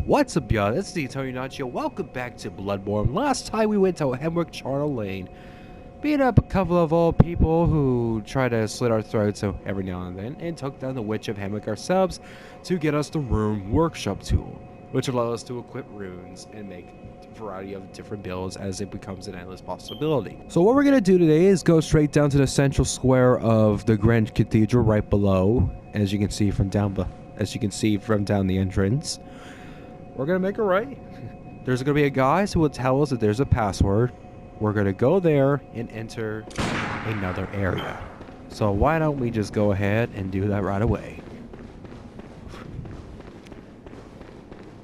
What's up, y'all? This is the Antonionachio. Welcome back to Bloodborne. Last time we went to Hemwick Charnel Lane, beat up a couple of old people who try to slit our throats every now and then, and took down the Witch of Hemwick ourselves to get us the Rune Workshop tool, which allows us to equip runes and make a variety of different builds as it becomes an endless possibility. So what we're going to do today is go straight down to the central square of the Grand Cathedral right below, as you can see from down the entrance. We're gonna make it right. There's gonna be a guy who will tell us that there's a password. We're gonna go there and enter another area. So why don't we just go ahead and do that right away?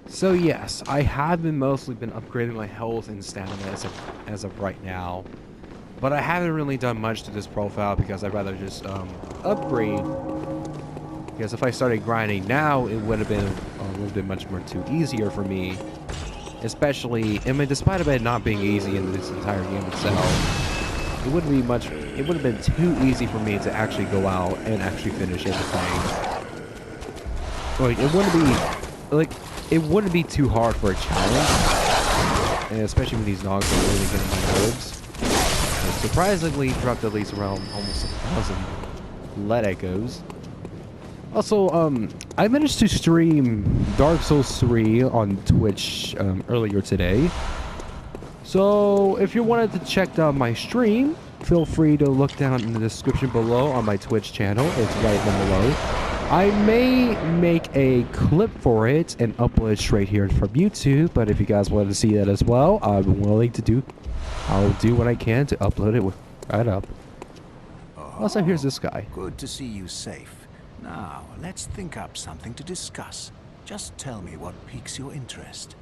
So yes, I have mostly been upgrading my health and stamina as of right now, but I haven't really done much to this profile because I'd rather just upgrade. Because if I started grinding now, it would have been a little bit much more too easier for me. Especially, despite of it not being easy in this entire game itself, it wouldn't be much. It would have been too easy for me to actually go out and actually finish everything. Like it wouldn't be too hard for a challenge, and especially when these dogs are really getting my nerves. I surprisingly dropped at least around almost 1,000 lead echoes. Also, I managed to stream Dark Souls 3 on Twitch earlier today. So, if you wanted to check out my stream, feel free to look down in the description below on my Twitch channel. It's right down below. I may make a clip for it and upload it straight here from YouTube, but if you guys wanted to see that as well, I'm willing to do. I'll do what I can to upload it right up. Also, here's this guy. Good to see you safe. Now, let's think up something to discuss. Just tell me what piques your interest.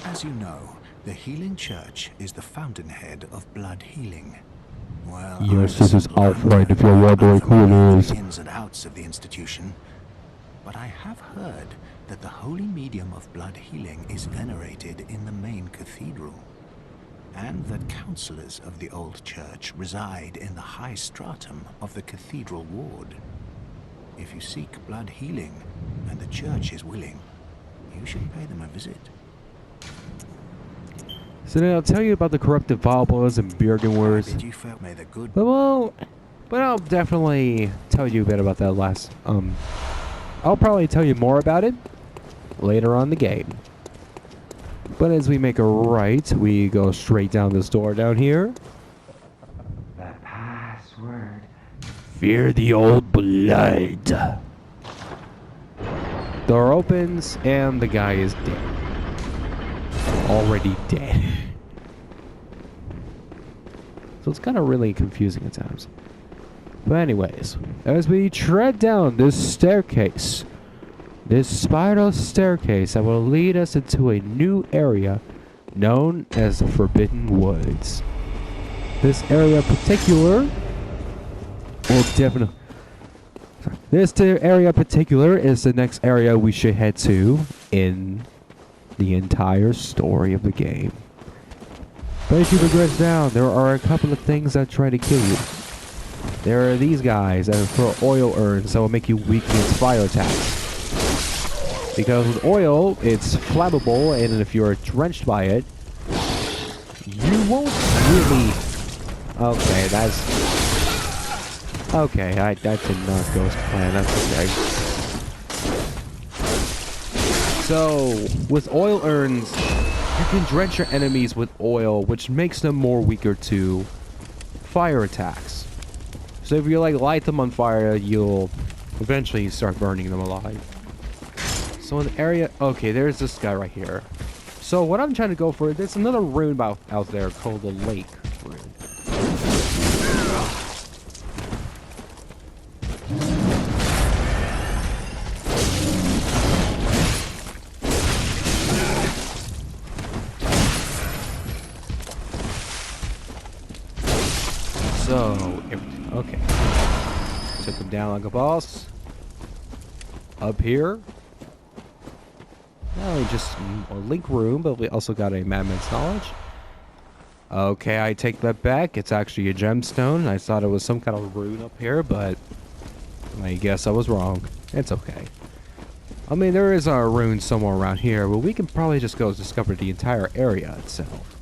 As you know, the Healing Church is the fountainhead of blood healing. Well, yes, this is outright if you're wondering who it is. The ins and outs of the institution, but I have heard that the holy medium of blood healing is venerated in the main cathedral, and that counselors of the old church reside in the high stratum of the cathedral ward. If you seek blood healing, and the church is willing, you should pay them a visit. So then I'll tell you about the corrupted Valblas and Birgenwars. But I'll definitely tell you a bit about that last. I'll probably tell you more about it later on in the game. But as we make a right, we go straight down this door down here. The password. Fear the old blood. Door opens and the guy is dead. Already dead. So it's kind of really confusing at times. But anyways, as we tread down this staircase, this spiral staircase that will lead us into a new area known as the Forbidden Woods. This area in particular will definitely... This area in particular is the next area we should head to in the entire story of the game. But as you progress down, there are a couple of things that try to kill you. There are these guys that throw oil urns that will make you weak against fire attacks. Because with oil, it's flammable, and if you're drenched by it, you won't really... Okay, that's... Okay, that did not go as planned, that's okay. So, with oil urns, you can drench your enemies with oil, which makes them more weaker to fire attacks. So if you light them on fire, you'll eventually start burning them alive. So in the area, okay, there's this guy right here. So what I'm trying to go for, there's another rune out there called the Lake rune. So, okay. Took him down like a boss. Up here. Not only just a link room, but we also got a Madman's Knowledge. Okay, I take that back. It's actually a gemstone. I thought it was some kind of rune up here, but I guess I was wrong. It's okay. I mean, there is a rune somewhere around here, but we can probably just go discover the entire area itself.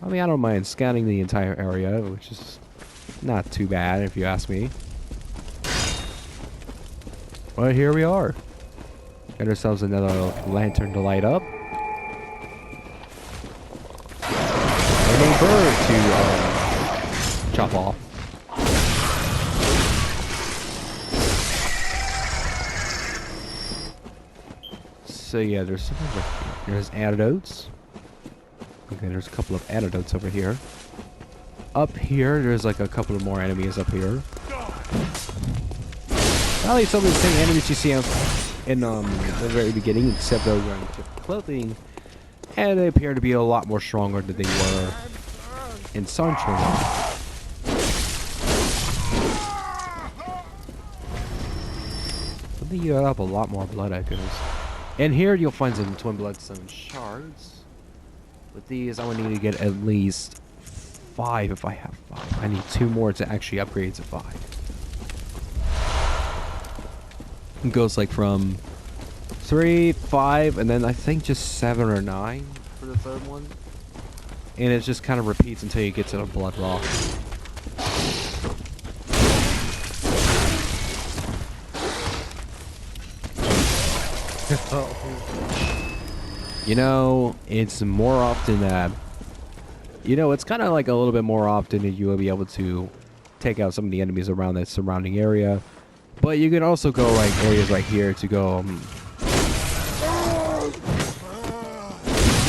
I mean, I don't mind scanning the entire area, which is not too bad if you ask me. Well, here we are. Got ourselves another lantern to light up. And a bird to chop off. So yeah, there's something over here. There's antidotes. Okay, there's a couple of antidotes over here. Up here, there's like a couple of more enemies up here. Probably some of the same enemies you see in the very beginning, except they're wearing different clothing, and they appear to be a lot more stronger than they were in Sunshine. But they eat up a lot more blood, I guess. And here you'll find some twin bloodstone shards. With these, I would need to get at least 5 if I have 5. I need 2 more to actually upgrade to 5. It goes like from 3, 5, and then I think just 7 or 9 for the third one. And it just kind of repeats until you get to the blood rock. You know, it's more often that... You know, it's kind of like a little bit more often that you will be able to take out some of the enemies around that surrounding area. But you can also go like areas right here to go, you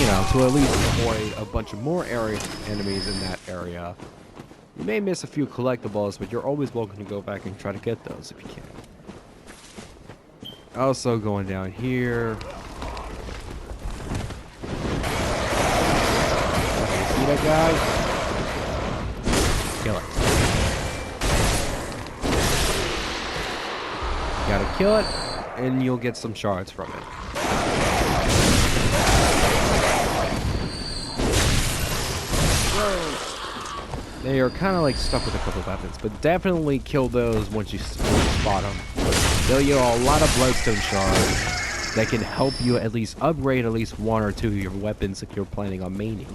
know, to at least avoid a bunch of more enemies in that area. You may miss a few collectibles, but you're always welcome to go back and try to get those if you can. Also going down here. See that guy? Kill it. You gotta kill it, and you'll get some shards from it. They are kind of like stuck with a couple of weapons, but definitely kill those once you spot them. They'll yield a lot of bloodstone shards that can help you at least upgrade at least 1 or 2 of your weapons if you're planning on maining.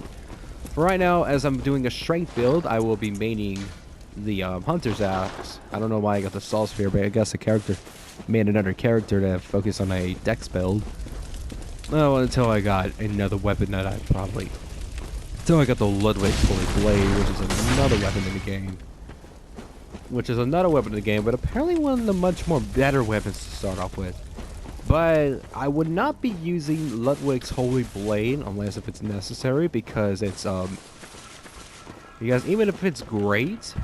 For right now, as I'm doing a strength build, I will be maining the Hunter's Axe. I don't know why I got the Soul Sphere, but I guess the character made another character to focus on a dex build. Oh, until I got another weapon that I probably... Until I got the Ludwig's Holy Blade, which is another weapon in the game. But apparently one of the much more better weapons to start off with. But I would not be using Ludwig's Holy Blade unless if it's necessary, because it's because even if it's great,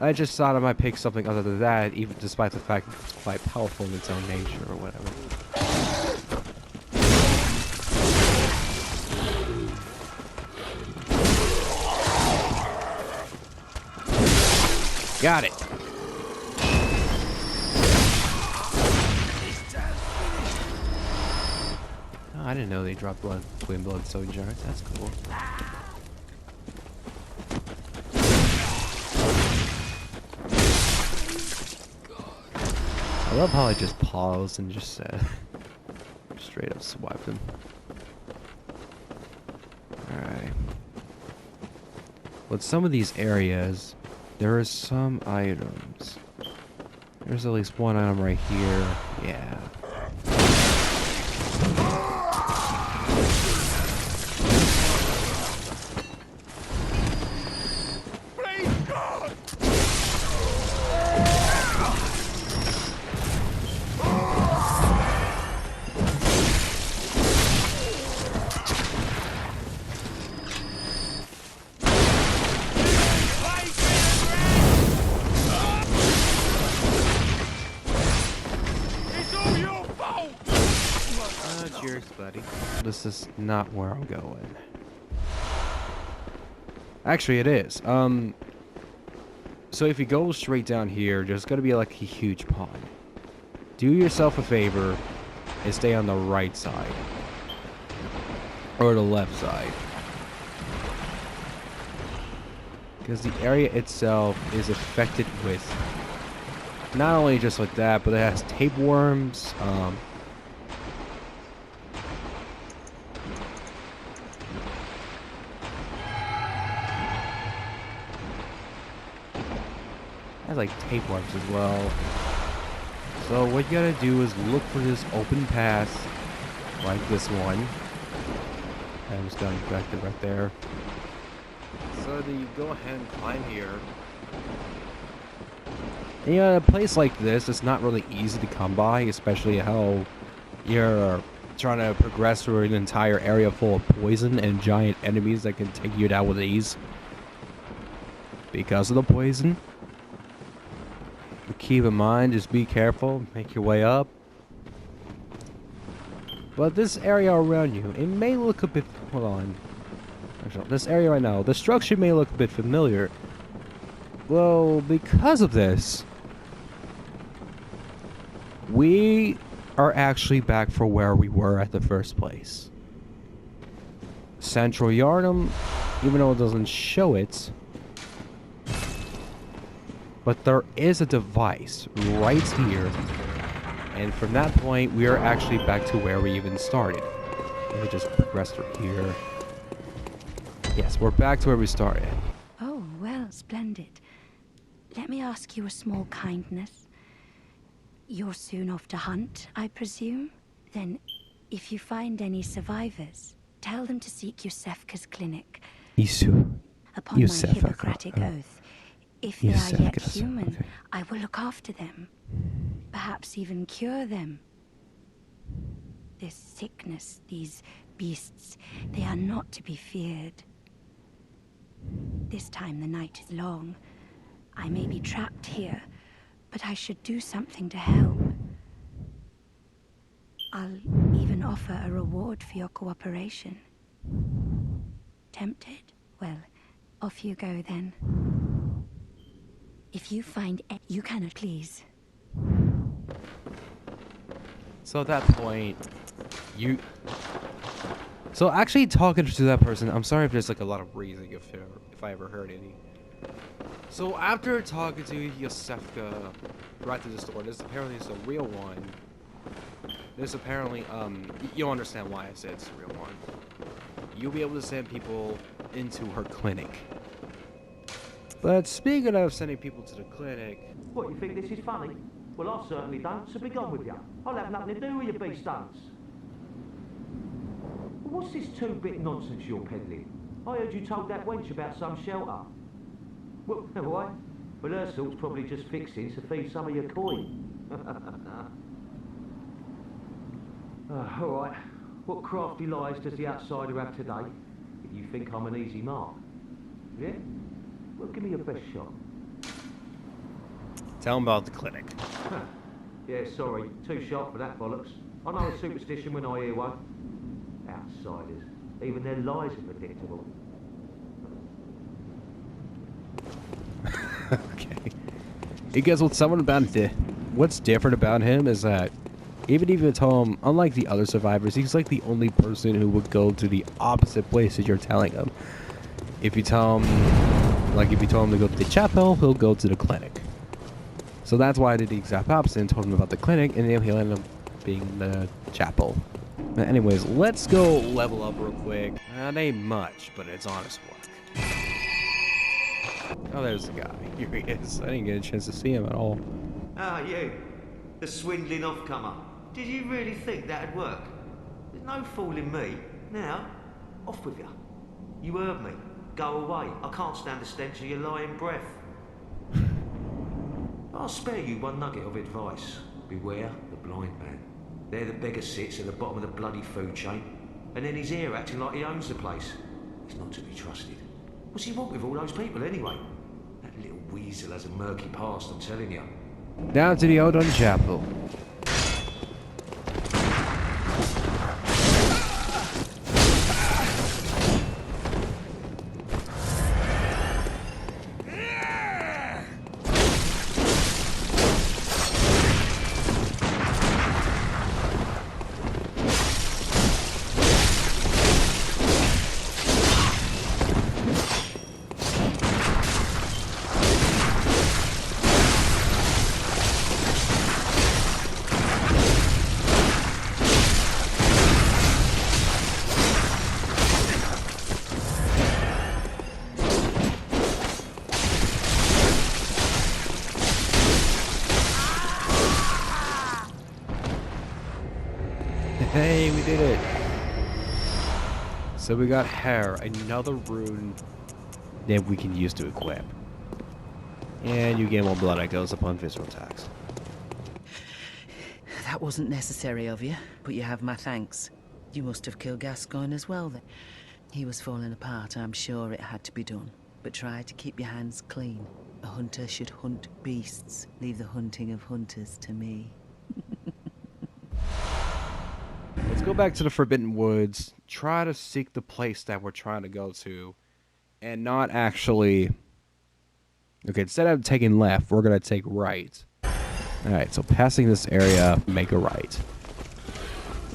I just thought I might pick something other than that, even despite the fact that it's quite powerful in its own nature or whatever. Got it. Oh, I didn't know they dropped twin bloodstone shards. That's cool. I love how I just paused and just straight up swiped him. Alright. With some of these areas, there are some items. There's at least one item right here. Yeah. Cheers, buddy. This is not where I'm going. Actually, it is. So if you go straight down here, there's gonna be like a huge pond. Do yourself a favor and stay on the right side. Or the left side. Because the area itself is affected with Not only just like that, but it has tapeworms. Has like tapeworms as well. So what you gotta do is look for this open path, like this one. I'm just gonna connect it right there. So then you go ahead and climb here. And, you know, in a place like this, it's not really easy to come by, especially how you're trying to progress through an entire area full of poison and giant enemies that can take you down with ease. Because of the poison. But keep in mind, just be careful, make your way up. But this area around you, it may look a bit... Hold on. Actually, this area right now, the structure may look a bit familiar. Well, because of this, we are actually back for where we were at the first place. Central Yharnam, even though it doesn't show it, but there is a device right here. And from that point, we are actually back to where we even started. Let me just progress through here. Yes, we're back to where we started. Oh, well, splendid. Let me ask you a small kindness. You're soon off to hunt, I presume? Then, if you find any survivors, tell them to seek Yusefka's clinic. Upon my Hippocratic oath, if they are yet human, okay, I will look after them. Perhaps even cure them. This sickness, these beasts, they are not to be feared. This time the night is long. I may be trapped here, but I should do something to help. I'll even offer a reward for your cooperation. Tempted? Well, off you go then. If you find you cannot, please. So at that point, So actually talking to that person, I'm sorry if there's like a lot of breathing if I ever heard any. So after talking to Yusefka right through the store, this apparently is a real one. This apparently, you'll understand why I said it's a real one. You'll be able to send people into her clinic. But speaking of sending people to the clinic... What, you think this is funny? Well, I certainly don't, so be gone with you. I'll have nothing to do with your beast stunts. What's this two-bit nonsense you're peddling? I heard you told that wench about some shelter. Well, why? Well, her sort's probably just fixing to feed some of your coin. All right. What crafty lies does the outsider have today? If you think I'm an easy mark. Yeah? Well, give me your best shot. Tell him about the clinic. Yeah, sorry. Too sharp for that bollocks. I know a superstition when I hear one. Outsiders. Even their lies are predictable. Okay. You guess what's what's different about him is that even if you tell him, unlike the other survivors, he's like the only person who would go to the opposite places you're telling him. If you tell him, like if you told him to go to the chapel, he'll go to the clinic. So that's why I did the exact opposite and told him about the clinic, and then he'll end up being the chapel. But anyways, let's go level up real quick. Not ain't much, but it's honest work. Oh, there's the guy. Here he is. I didn't get a chance to see him at all. Ah, you. The swindling off-comer. Did you really think that'd work? There's no fooling me. Now, off with you. You heard me. Go away. I can't stand the stench of your lying breath. I'll spare you one nugget of advice. Beware the blind man. There the beggar sits at the bottom of the bloody food chain, and then he's here acting like he owns the place. He's not to be trusted. What's he want with all those people anyway? That little weasel has a murky past, I'm telling you. Down to the Odon Chapel. Hey, we did it. So we got hair, another rune that we can use to equip. And you gain more blood echoes upon physical attacks. That wasn't necessary of you, but you have my thanks. You must have killed Gascoigne as well, then. He was falling apart, I'm sure it had to be done. But try to keep your hands clean. A hunter should hunt beasts. Leave the hunting of hunters to me. Let's go back to the Forbidden Woods. Try to seek the place that we're trying to go to. And not actually... Okay, instead of taking left, we're going to take right. Alright, so passing this area, make a right.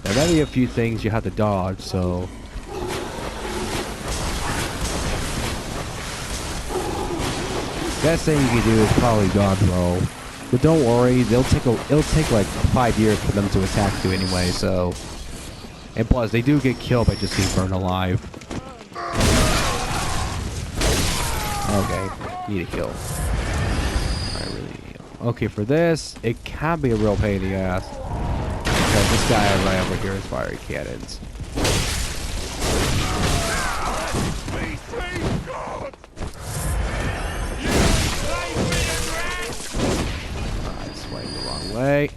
Now, there may be a few things you have to dodge, so... Best thing you can do is probably dodge roll. But don't worry, it'll take like 5 years for them to attack you anyway, so... And plus, they do get killed by just being burned alive. Okay, need a kill. I really need a... Okay, for this, it can be a real pain in the ass. Because this guy right over here is firing cannons. I swing the wrong way.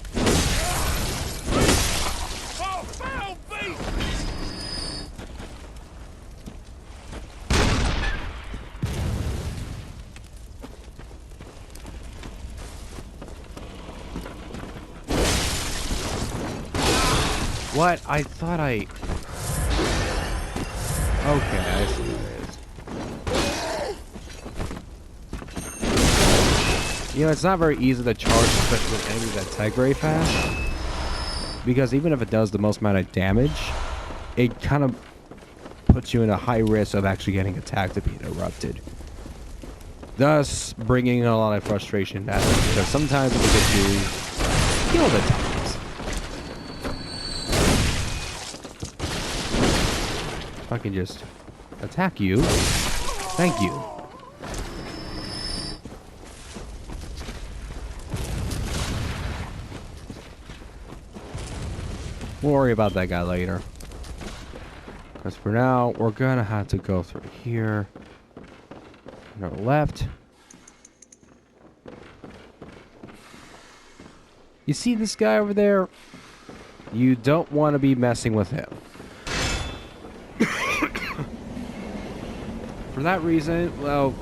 What? I thought I... Okay, I see what it is. You know, it's not very easy to charge, especially with enemies that attack very fast. Because even if it does the most amount of damage, it kind of puts you in a high risk of actually getting attacked and being interrupted. Thus, bringing a lot of frustration at it, because sometimes it will get you killed at times. If I can just attack you. Thank you. We'll worry about that guy later. Because for now, we're gonna have to go through here. Go to the left. You see this guy over there? You don't want to be messing with him. For that reason, well,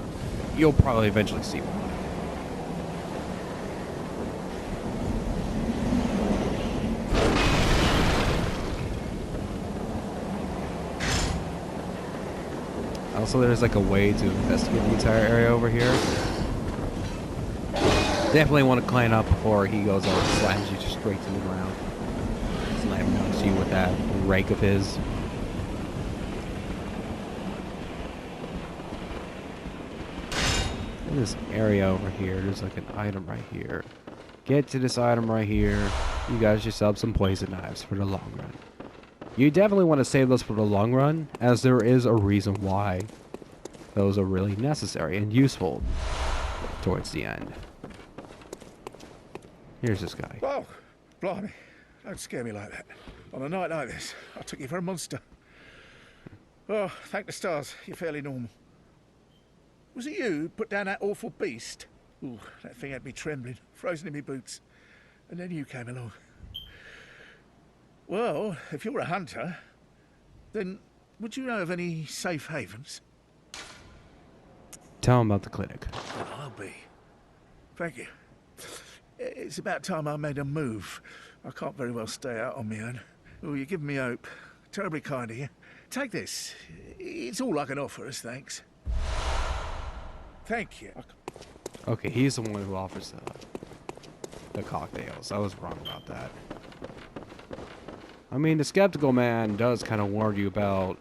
you'll probably eventually see one. Also, there's like a way to investigate the entire area over here. Definitely want to climb up before he goes over and slams you straight to the ground. Slam knocks you with that rake of his. In this area over here, there's like an item right here. Get to this item right here. You guys yourself some poison knives for the long run. You definitely want to save those for the long run, as there is a reason why those are really necessary and useful towards the end. Here's this guy. Oh, blimey. Don't scare me like that. On a night like this, I took you for a monster. Oh, thank the stars, you're fairly normal. Was it you who put down that awful beast? Ooh, that thing had me trembling, frozen in my boots. And then you came along. Well, if you're a hunter, then would you know of any safe havens? Tell him about the clinic. Well, I'll be. Thank you. It's about time I made a move. I can't very well stay out on my own. Oh, you're giving me hope. Terribly kind of you. Take this. It's all I can offer as thanks. Thank you. Okay, he's the one who offers the cocktails. I was wrong about that. I mean, the skeptical man does kind of warn you about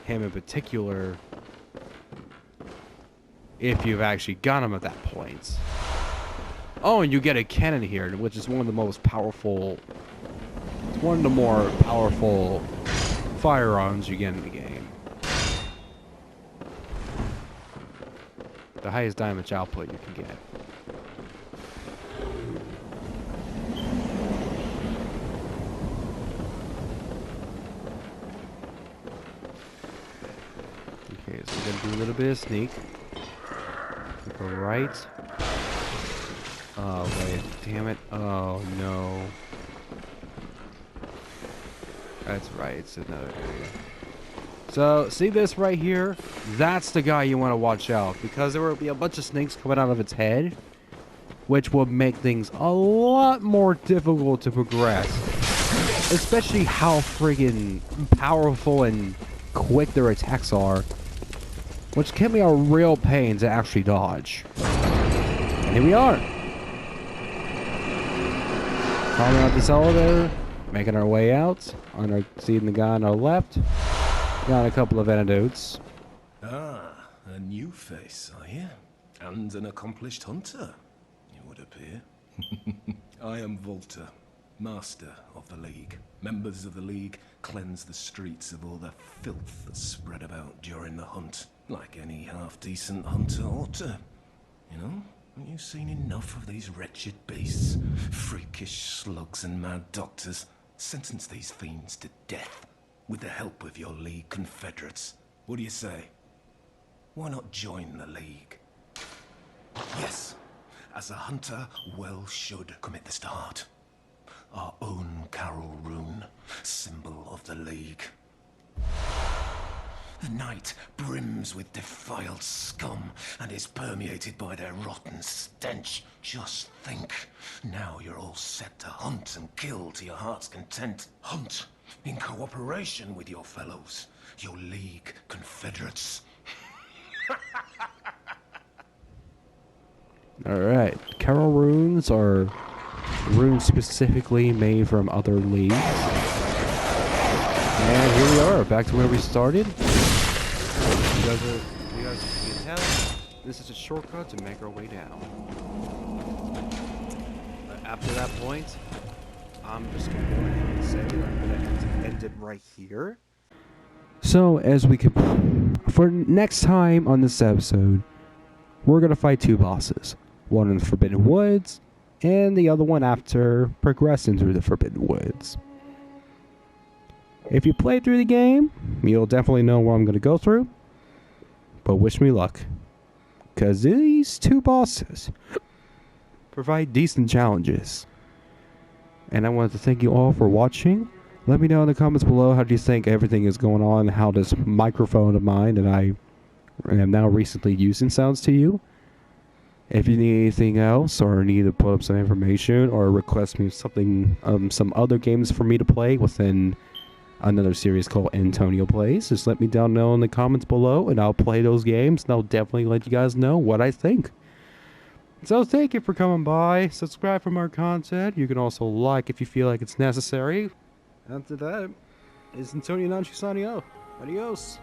him in particular if you've actually got him at that point. Oh, and you get a cannon here, which is one of the most powerful... It's one of the more powerful firearms you get in the game. The highest damage output you can get. little bit of sneak. Go right. Oh, wait. Damn it. Oh, no. That's right. It's another area. So, see this right here? That's the guy you want to watch out. Because there will be a bunch of snakes coming out of its head. Which will make things a lot more difficult to progress. Especially how friggin' powerful and quick their attacks are. Which can be a real pain to actually dodge. And here we are. Climbing out this elevator. Making our way out. Seeing the guy on our left. Got a couple of antidotes. Ah, a new face, are you? And an accomplished hunter, it would appear. I am Volta, master of the League. Members of the League cleanse the streets of all the filth that's spread about during the hunt, like any half-decent hunter ought to. You know, haven't you seen enough of these wretched beasts? Freakish slugs and mad doctors. Sentence these fiends to death, with the help of your League confederates. What do you say? Why not join the League? Yes, as a hunter, well should commit this to heart. Our own Carol Rune, symbol of the League. The night brims with defiled scum and is permeated by their rotten stench. Just think, now you're all set to hunt and kill to your heart's content. Hunt in cooperation with your fellows, your League confederates. Alright, Carol runes are runes specifically made from other leagues. And here we are, back to where we started. You guys can tell, this is a shortcut to make our way down. But after that point, I'm just going to go ahead and say that I'm going to end it right here. So, as we could, for next time on this episode, we're going to fight two bosses. One in the Forbidden Woods, and the other one after progressing through the Forbidden Woods. If you play through the game, you'll definitely know what I'm going to go through. But wish me luck. Because these two bosses provide decent challenges. And I wanted to thank you all for watching. Let me know in the comments below how do you think everything is going on. How this microphone of mine that I am now recently using sounds to you. If you need anything else, or need to put up some information, or request me something, some other games for me to play within another series called Antonio Plays, just let me down know in the comments below, and I'll play those games, and I'll definitely let you guys know what I think. So thank you for coming by. Subscribe for more content. You can also like if you feel like it's necessary. After that, it's Antonionachio signing out. Adios.